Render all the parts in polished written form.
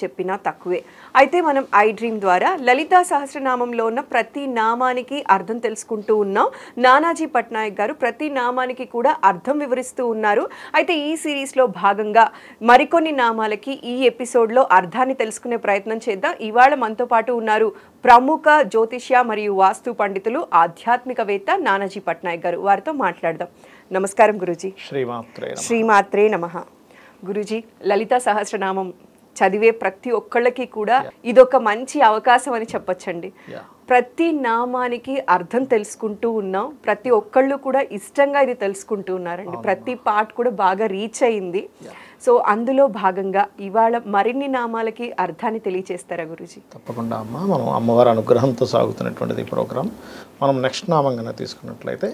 చెప్పినా తక్కువే. అయితే మనం ఐ డ్రీమ్ ద్వారా లలితా సహస్రనామంలో ఉన్న ప్రతి నామానికి అర్థం తెలుసుకుంటూ ఉన్నాం. నానాజీ పట్నాయక్ గారు ప్రతి నామానికి కూడా అర్థం వివరిస్తూ ఉన్నారు. అయితే ఈ సిరీస్లో భాగంగా మరికొన్ని నామాలకి ఈ ఎపిసోడ్లో అర్థాన్ని తెలుసుకునే ప్రయత్నం చేద్దాం. ఇవాళ మనతో పాటు ఉన్నారు ప్రముఖ జ్యోతిష్య మరియు వాస్తు పండితులు, ఆధ్యాత్మికవేత్త నానాజీ పట్నాయక్ గారు. వారితో మాట్లాడదాం. నమస్కారం గురూజీ. శ్రీమాత్రే నమః. గురూజీ, లలితా సహస్రనామం చదివే ప్రతి ఒక్కళ్ళకి కూడా ఇదొక మంచి అవకాశం అని చెప్పొచ్చండి. ప్రతి నామానికి అర్థం తెలుసుకుంటూ ఉన్నాం. ప్రతి ఒక్కళ్ళు కూడా ఇష్టంగా ఇది తెలుసుకుంటూ ఉన్నారండి. ప్రతి పార్ట్ కూడా బాగా రీచ్ అయింది. సో అందులో భాగంగా ఇవాళ మరిన్ని నామాలకి అర్థాన్ని తెలియచేస్తారా గురూజీ? తప్పకుండా అమ్మ. మనం అమ్మవారి అనుగ్రహంతో సాగుతున్నటువంటిది ఈ ప్రోగ్రాం. మనం నెక్స్ట్ నామం కనుక తీసుకున్నట్లయితే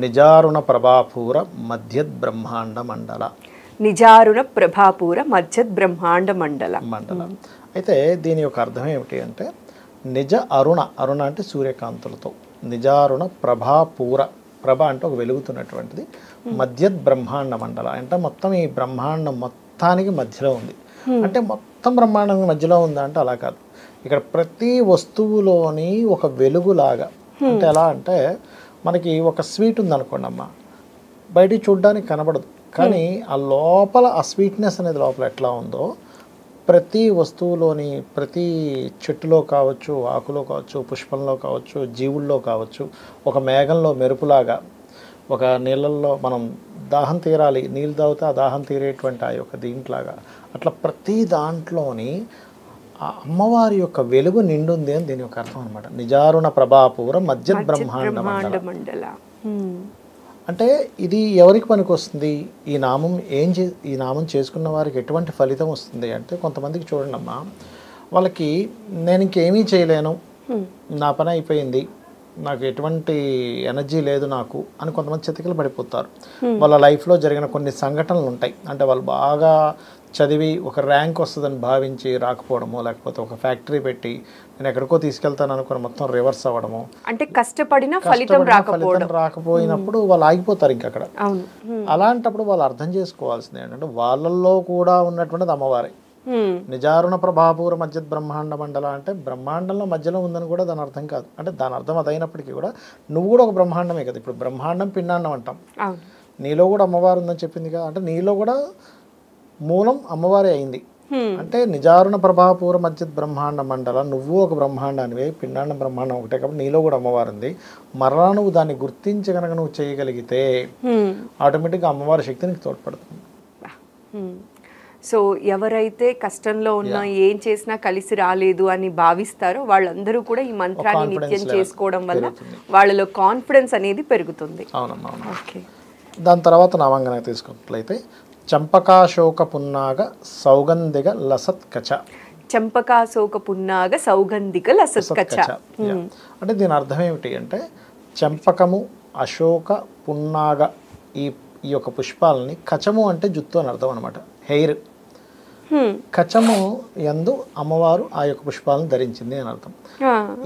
నిజారుణ ప్రభాపూర మధ్యద్ బ్రహ్మాండ మండల. నిజారుణ ప్రభాపూర మధ్యద్ బ్రహ్మాండ మండల. అయితే దీని యొక్క అర్థం ఏమిటి అంటే నిజ అరుణ, అరుణ అంటే సూర్యకాంతులతో, నిజారుణ ప్రభాపూర, ప్రభ అంటే ఒక వెలుగుతున్నటువంటిది, మధ్యద్ బ్రహ్మాండ మండల అంటే మొత్తం ఈ బ్రహ్మాండం మొత్తానికి మధ్యలో ఉంది. అంటే మొత్తం బ్రహ్మాండం మధ్యలో ఉందా అంటే అలా కాదు. ఇక్కడ ప్రతి వస్తువులోని ఒక వెలుగులాగా, అంటే ఎలా అంటే మనకి ఒక స్వీట్ ఉందనుకోండి అమ్మ, బయటికి చూడడానికి కనబడదు, కానీ ఆ లోపల ఆ స్వీట్నెస్ అనేది లోపల ఎట్లా ఉందో ప్రతి వస్తువులోని, ప్రతి చెట్టులో కావచ్చు, ఆకులో కావచ్చు, పుష్పంలో కావచ్చు, జీవుల్లో కావచ్చు, ఒక మేఘంలో మెరుపులాగా, ఒక నీళ్ళల్లో మనం దాహం తీరాలి, నీళ్ళు తాగితే ఆ దాహం తీరేటువంటి ఆ యొక్క దీంట్లాగా, అట్లా ప్రతి దాంట్లోని ఆ అమ్మవారి యొక్క వెలుగు నిండుంది అని దీని యొక్క అర్థం అనమాట. నిజారుణ ప్రభాపూర మధ్య బ్రహ్మాండ మండల అంటే ఇది ఎవరికి పనికి వస్తుంది? ఈ నామం ఈ నామం చేసుకున్న వారికి ఎటువంటి ఫలితం వస్తుంది అంటే, కొంతమందికి చూడండి అమ్మా, వాళ్ళకి నేను ఇంకేమీ చేయలేను, నా పని అయిపోయింది, నాకు ఎటువంటి ఎనర్జీ లేదు నాకు అని కొంతమంది చితికిలు పడిపోతారు. వాళ్ళ లైఫ్లో జరిగిన కొన్ని సంఘటనలు ఉంటాయి. అంటే వాళ్ళు బాగా చదివి ఒక ర్యాంక్ వస్తుందని భావించి రాకపోవడము, లేకపోతే ఒక ఫ్యాక్టరీ పెట్టి నేను ఎక్కడికో తీసుకెళ్తాను అనుకుని మొత్తం రివర్స్ అవ్వడము, అంటే కష్టపడిన ఫలితం రాకపోయినప్పుడు వాళ్ళు ఆగిపోతారు ఇంకా అక్కడ. అలాంటప్పుడు వాళ్ళు అర్థం చేసుకోవాల్సింది ఏంటంటే వాళ్ళల్లో కూడా ఉన్నటువంటిది అమ్మవారే. నిజారుణ ప్రభాపూర మధ్య బ్రహ్మాండ మండల అంటే బ్రహ్మాండంలో మధ్యలో ఉందని కూడా దాని అర్థం కాదు. అంటే దాని అర్థం అదైనప్పటికీ కూడా నువ్వు కూడా ఒక బ్రహ్మాండమే కదా. ఇప్పుడు బ్రహ్మాండం పిండాండం అంటాం, నీలో కూడా అమ్మవారు ఉందని చెప్పింది కదా. అంటే నీలో కూడా మూలం అమ్మవారే అయింది. అంటే నిజారుణ ప్రభాపూర మధ్య బ్రహ్మాండ మండల, నువ్వు ఒక బ్రహ్మాండానివే, పిండాండం బ్రహ్మాండం ఒకటే కాబట్టి నీలో కూడా అమ్మవారు ఉంది. మరలా నువ్వు దాన్ని గుర్తించి కనుక నువ్వు చేయగలిగితే ఆటోమేటిక్గా అమ్మవారి శక్తి నీకు తోడ్పడుతుంది. సో ఎవరైతే కష్టంలో ఉన్నా, ఏం చేసినా కలిసి రాలేదు అని భావిస్తారో వాళ్ళందరూ కూడా ఈ మంత్రాన్ని నిత్యం చేసుకోవడం వల్ల వాళ్ళలో కాన్ఫిడెన్స్ అనేది పెరుగుతుంది. అవునమ్మా. ఓకే. దాని తర్వాత నామం కనుక తీసుకున్నట్లయితే చంపకాశోక పున్నాగ సౌగంధిక లసత్కచ. చంపకాశోక పున్నాగ సౌగంధిక లసత్కచ అంటే దీని అర్థం ఏమిటి అంటే చంపకము, అశోక, పున్నాగ ఈ యొక్క పుష్పాలని, కచము అంటే జుత్తు అని అర్థం అనమాట, హెయిర్. కచము యందు అమ్మవారు ఆ యొక్క పుష్పాలను ధరించింది అని అర్థం.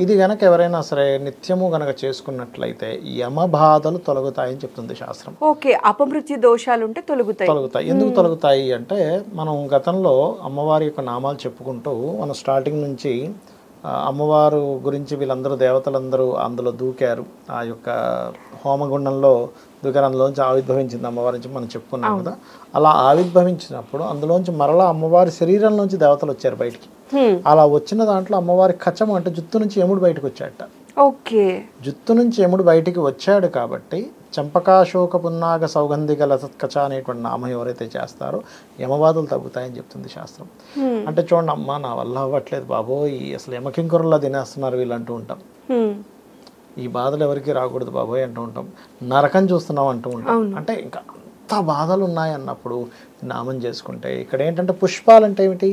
ఇది గనక ఎవరైనా సరే నిత్యము గనక చేసుకున్నట్లయితే యమ బాధలు తొలగుతాయని చెప్తుంది శాస్త్రం. ఓకే, అపమృత్యు దోషాలు ఉంటే తొలగుతాయి. ఎందుకు తొలగుతాయి అంటే మనం గతంలో అమ్మవారి యొక్క నామాలు చెప్పుకుంటూ మనం స్టార్టింగ్ నుంచి అమ్మవారు గురించి వీళ్ళందరూ దేవతలందరూ అందులో దూకారు, ఆ యొక్క హోమగుండంలో దూకారు, అందులోంచి ఆవిర్భవించింది అమ్మవారి నుంచి మనం చెప్పుకున్నాం కదా. అలా ఆవిర్భవించినప్పుడు అందులోంచి మరలా అమ్మవారి శరీరంలోంచి దేవతలు వచ్చారు బయటికి. అలా వచ్చిన దాంట్లో అమ్మవారి కచము అంటే జుత్తు నుంచి యముడు బయటకు వచ్చాడట. ఓకే, జుత్తు నుంచి యముడు బయటికి వచ్చాడు కాబట్టి చంపకాశోక పున్నాగ సౌగంధిక లసత్కచ అనేటువంటి నామం ఎవరైతే చేస్తారో యమబాధలు తగ్గుతాయని చెప్తుంది శాస్త్రం. అంటే చూడండి అమ్మ, నా వల్ల అవ్వట్లేదు బాబోయ్, అసలు యమకింకరుల్లా తినేస్తున్నారు వీళ్ళు అంటూ ఉంటాం. ఈ బాధలు ఎవరికి రాకూడదు బాబోయ్ అంటూ ఉంటాం. నరకం చూస్తున్నాం అంటూ ఉంటాం. అంటే ఇంకా అంత బాధలు ఉన్నాయి అన్నప్పుడు నామం చేసుకుంటే, ఇక్కడ ఏంటంటే పుష్పాలు అంటే ఏమిటి?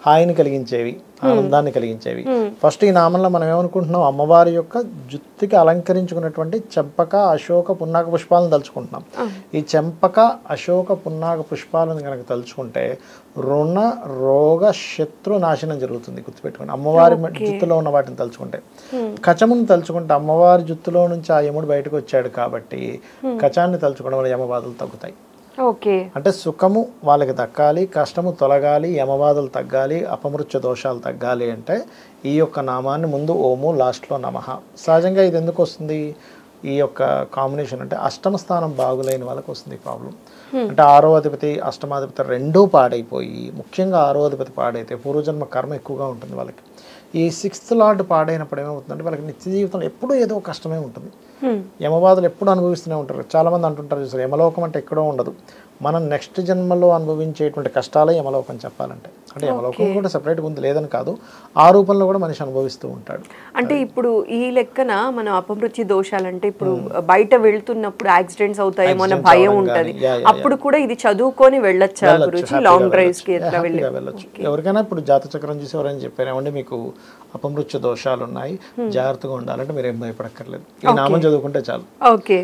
హాయిని కలిగించేవి, ఆనందాన్ని కలిగించేవి. ఫస్ట్ ఈ నామంలో మనం ఏమనుకుంటున్నాం? అమ్మవారి యొక్క జుత్తుకి అలంకరించుకున్నటువంటి చంపక, అశోక, పున్నాగ పుష్పాలను తలుచుకుంటున్నాం. ఈ చంపక, అశోక, పున్నాగ పుష్పాలను కనుక తలుచుకుంటే రుణ, రోగ, శత్రు నాశనం జరుగుతుంది. గుర్తుపెట్టుకోండి, అమ్మవారి జుత్తులో ఉన్న వాటిని తలుచుకుంటే. కచమును తలుచుకుంటే అమ్మవారి జుత్తులో నుంచి ఆ యముడు బయటకు వచ్చాడు కాబట్టి కచాన్ని తలుచుకోవడం వల్ల యమ బాధలు తగ్గుతాయి. ఓకే. అంటే సుఖము వాళ్ళకి దక్కాలి, కష్టము తొలగాలి, యమబాధలు తగ్గాలి, అపమృత్యు దోషాలు తగ్గాలి అంటే ఈ యొక్క నామాన్ని ముందు ఓము, లాస్ట్లో నమః. సహజంగా ఇది ఎందుకు వస్తుంది ఈ యొక్క కాంబినేషన్ అంటే అష్టమ స్థానం బాగులేని వాళ్ళకి వస్తుంది ఈ ప్రాబ్లం. అంటే 6వ అధిపతి అష్టమాధిపతి రెండూ పాడైపోయి, ముఖ్యంగా 6వ అధిపతి పాడైతే పూర్వజన్మ కర్మ ఎక్కువగా ఉంటుంది వాళ్ళకి. ఈ 6th లార్డ్ పాడైనప్పుడు ఏమవుతుందంటే వాళ్ళకి నిత్య జీవితంలో ఎప్పుడూ ఏదో కష్టమే ఉంటుంది, యమబాధలు ఎప్పుడు అనుభవిస్తూనే ఉంటారు. చాలామంది అంటుంటారు చూసారు, యమలోకం అంటే ఎక్కడో ఉండదు, మనం నెక్స్ట్ జన్మలో అనుభవించేటువంటి కష్టాలే యమలోకం చెప్పాలంటే. అంటే యమలోకం కూడా సెపరేట్గా ఉంది లేదని కాదు, ఆ రూపంలో కూడా మనిషి అనుభవిస్తూ ఉంటాడు. అంటే ఇప్పుడు ఈ లెక్కన మనం అపమృత్యు దోషాలంటే ఇప్పుడు బయట వెళ్తున్నప్పుడు యాక్సిడెంట్స్ అవుతాయేమో అన్న భయం ఉంటది, అప్పుడు కూడా ఇది చదువుకొని వెళ్ళొచ్చా గురుజీ? లాంగ్ డ్రైవ్స్ కి ఎట్లా వెళ్ళొచ్చు. ఎవరికైనా ఇప్పుడు జాతచక్రం చూసి ఎవరైనా చెప్పారు ఏమంటే మీకు అపమృత్యు దోషాలు ఉన్నాయి, జాగ్రత్తగా ఉండాలంటే మీరు ఏం భయపడక్కర్లేదు, ఈ నామం చదువుకుంటే చాలు. ఓకే.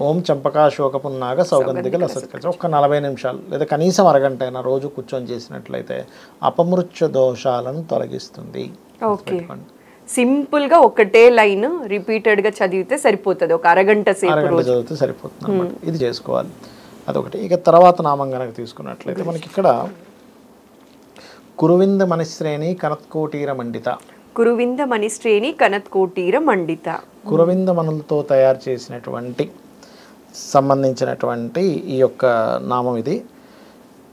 ఓం చంపకాశోకపున్నాగ సౌగంధిక లసత్కచ. ఒక్క 40 నిమిషాలు లేదా కనీసం అరగంట అయినా రోజు కూర్చొని చేసినట్లయితే అపమృత్యు దోషాలను తొలగిస్తుంది. ఓకే. సింపుల్ గా ఒకటే లైన్ రిపీటెడ్ గా చదివితే సరిపోతుంది, ఒక అరగంట సేపు చదివితే సరిపోతుంది అన్నమాట. ఇది చేసుకోవాలి, అదొకటి. ఇక తర్వాత నామం కనుక తీసుకున్నట్లయితే మనకి ఇక్కడ కురువింద మణిశ్రేణి కనత్కోటీర మండిత. కురువింద మణిశ్రేణి కనత్కోటీర మండిత. కురవింద మణులతో తయారు చేసినటువంటి సంబంధించినటువంటి ఈ యొక్క నామం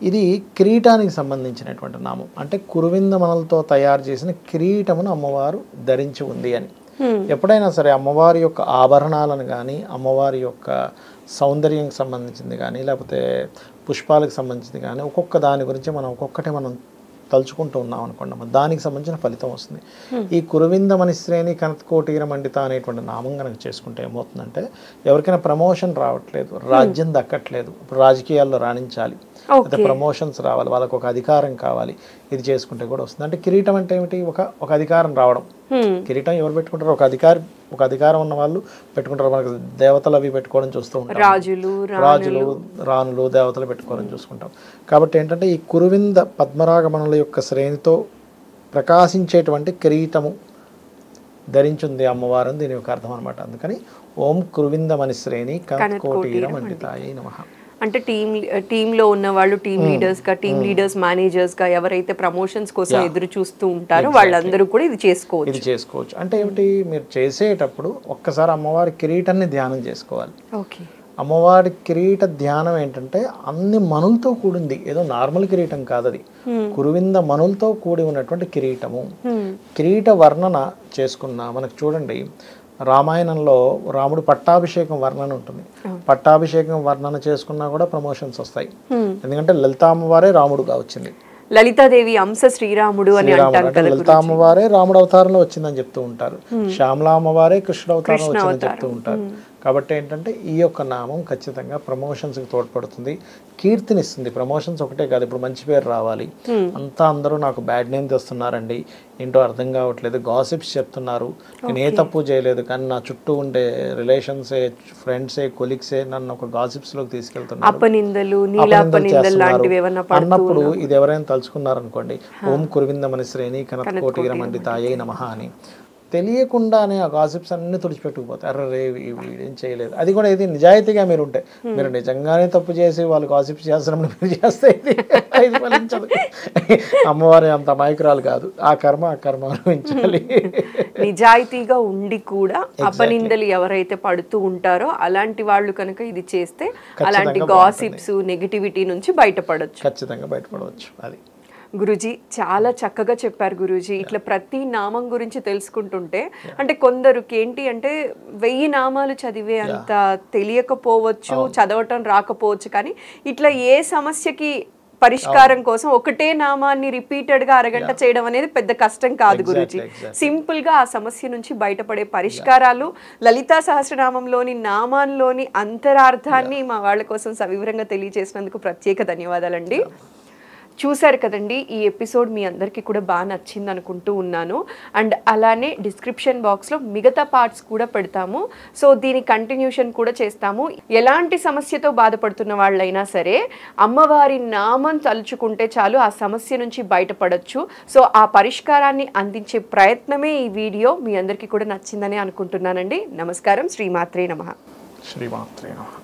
ఇది కిరీటానికి సంబంధించినటువంటి నామం. అంటే కురువింద మణులతో తయారు చేసిన కిరీటమును అమ్మవారు ధరించి ఉంది అని. ఎప్పుడైనా సరే అమ్మవారి యొక్క ఆభరణాలను కానీ, అమ్మవారి యొక్క సౌందర్యంకి సంబంధించింది కానీ, లేకపోతే పుష్పాలకు సంబంధించింది కానీ, ఒక్కొక్క దాని గురించి మనం ఒక్కొక్కటి మనం తలుచుకుంటూ ఉన్నాం అనుకోండి, దానికి సంబంధించిన ఫలితం వస్తుంది. ఈ కురువింద మణిశ్రేణి కనత్కోటీర మండిత అనేటువంటి నామం కనుక చేసుకుంటే ఏమవుతుందంటే ఎవరికైనా ప్రమోషన్ రావట్లేదు, రాజ్యం దక్కట్లేదు, ఇప్పుడు రాజకీయాల్లో రాణించాలి, అయితే ప్రమోషన్స్ రావాలి, వాళ్ళకు ఒక అధికారం కావాలి, ఇది చేసుకుంటే కూడా వస్తుంది. అంటే కిరీటం అంటే ఏమిటి? ఒక అధికారం రావడం. కిరీటం ఎవరు పెట్టుకుంటారు? ఒక అధికారం ఉన్న వాళ్ళు పెట్టుకుంటారు. మనకు దేవతలు అవి పెట్టుకోవడం చూస్తూ ఉంటాం, రాజులు రాణులు దేవతలు పెట్టుకోవడం చూసుకుంటాం. కాబట్టి ఏంటంటే ఈ కురువింద పద్మరాగమణుల యొక్క శ్రేణితో ప్రకాశించేటువంటి కిరీటము ధరించింది అమ్మవారు, దీని యొక్క అర్థం అనమాట. అందుకని ఓం కురువింద మణిశ్రేణి కనత్కోటీర మండితాయై నమః. అంటే టీంలో ఉన్న వాళ్ళు టీమ్ లీడర్స్ మేనేజర్స్ గా ఎవరైతే ప్రమోషన్స్ కోసం ఎదురు చూస్తూ ఉంటారో వాళ్ళందరూ కూడా ఇది చేసుకోవచ్చు. అంటే ఏమిటి? మీరు చేసేటప్పుడు ఒక్కసారి అమ్మవారి కిరీటాన్ని ధ్యానం చేసుకోవాలి. అమ్మవారి కిరీట ధ్యానం ఏంటంటే అన్ని మనులతో కూడింది, ఏదో నార్మల్ కిరీటం కాదు, అది కురువింద మనులతో కూడి ఉన్నటువంటి కిరీటము. కిరీట వర్ణన చేసుకున్నా మనకు చూడండి, రామాయణంలో రాముడు పట్టాభిషేకం వర్ణన ఉంటుంది. పట్టాభిషేకం వర్ణన చేసుకున్నా కూడా ప్రమోషన్స్ వస్తాయి, ఎందుకంటే లలిత అమ్మవారే రాముడుగా వచ్చింది. లలితాదేవి అంశ శ్రీరాముడు అని అంటారు కదా, లలిత అమ్మవారే రాముడు అవతారంలో వచ్చిందని చెప్తూ ఉంటారు, శ్యామలా అమ్మవారే కృష్ణుడు అవతారంలో వచ్చిందని చెప్తూ ఉంటారు. కాబట్టి ఏంటంటే ఈ యొక్క నామం ఖచ్చితంగా ప్రమోషన్స్కి తోడ్పడుతుంది, కీర్తినిస్తుంది. ప్రమోషన్స్ ఒకటే కాదు, ఇప్పుడు మంచి పేరు రావాలి, అంతా అందరూ నాకు బ్యాడ్ నేమ్ తెస్తున్నారండి, ఏంటో అర్థం కావట్లేదు, గాసిప్స్ చెప్తున్నారు, నేను ఏ తప్పు చేయలేదు కానీ నా చుట్టూ ఉండే రిలేషన్సే, ఫ్రెండ్సే, కొలీగ్సే నన్ను ఒక గాసిప్స్లోకి తీసుకెళ్తున్నారు, అన్నప్పుడు ఇది ఎవరైనా తలుచుకున్నారనుకోండి, ఓం కురువింద మణిశ్రేణి కనత్కోటీర మండితాయై నమః అని తెలియకుండానే ఆ గాసిప్స్ అన్ని తుడిచిపెట్టుకుపోతాయి. అర్రే వీడేం చేయలేదు, అది కూడా ఇది నిజాయితీగా మీరు ఉంటే, మీరు నిజంగానే తప్పు చేసి వాళ్ళు గాసిప్స్ చేస్తున్నప్పుడు మీరు చేస్తే ఇది ఫలించదు. అమ్మవారి అంత అమాయకురాలు కాదు, ఆ కర్మ అనుభవించాలి. నిజాయితీగా ఉండి కూడా అపనిందలు ఎవరైతే పడుతూ ఉంటారో అలాంటి వాళ్ళు కనుక ఇది చేస్తే అలాంటి గాసిప్స్ నెగిటివిటీ నుంచి బయటపడొచ్చు, ఖచ్చితంగా బయటపడవచ్చు. అది గురూజీ చాలా చక్కగా చెప్పారు గురూజీ. ఇట్లా ప్రతి నామం గురించి తెలుసుకుంటుంటే అంటే కొందరికి ఏంటి అంటే 1000 నామాలు చదివే అంత తెలియకపోవచ్చు, చదవటం రాకపోవచ్చు, కానీ ఇట్లా ఏ సమస్యకి పరిష్కారం కోసం ఒకటే నామాన్ని రిపీటెడ్ గా అరగంట చేయడం అనేది పెద్ద కష్టం కాదు గురూజీ. సింపుల్ గా ఆ సమస్య నుంచి బయటపడే పరిష్కారాలు లలితా సహస్రనామంలోని నామాల్లోని అంతరార్థాన్ని మా వాళ్ళ కోసం సవివరంగా తెలియజేసినందుకు ప్రత్యేక ధన్యవాదాలండి. చూశారు కదండి, ఈ ఎపిసోడ్ మీ అందరికీ కూడా బాగా నచ్చింది అనుకుంటూ ఉన్నాను. అండ్ అలానే డిస్క్రిప్షన్ బాక్స్లో మిగతా పార్ట్స్ కూడా పెడతాము, సో దీని కంటిన్యూషన్ కూడా చేస్తాము. ఎలాంటి సమస్యతో బాధపడుతున్న వాళ్ళైనా సరే అమ్మవారి నామం తలుచుకుంటే చాలు ఆ సమస్య నుంచి బయటపడొచ్చు. సో ఆ పరిష్కారాన్ని అందించే ప్రయత్నమే ఈ వీడియో. మీ అందరికీ కూడా నచ్చిందని అనుకుంటున్నానండి. నమస్కారం. శ్రీమాత్రే నమః. శ్రీమాత్రే నమః.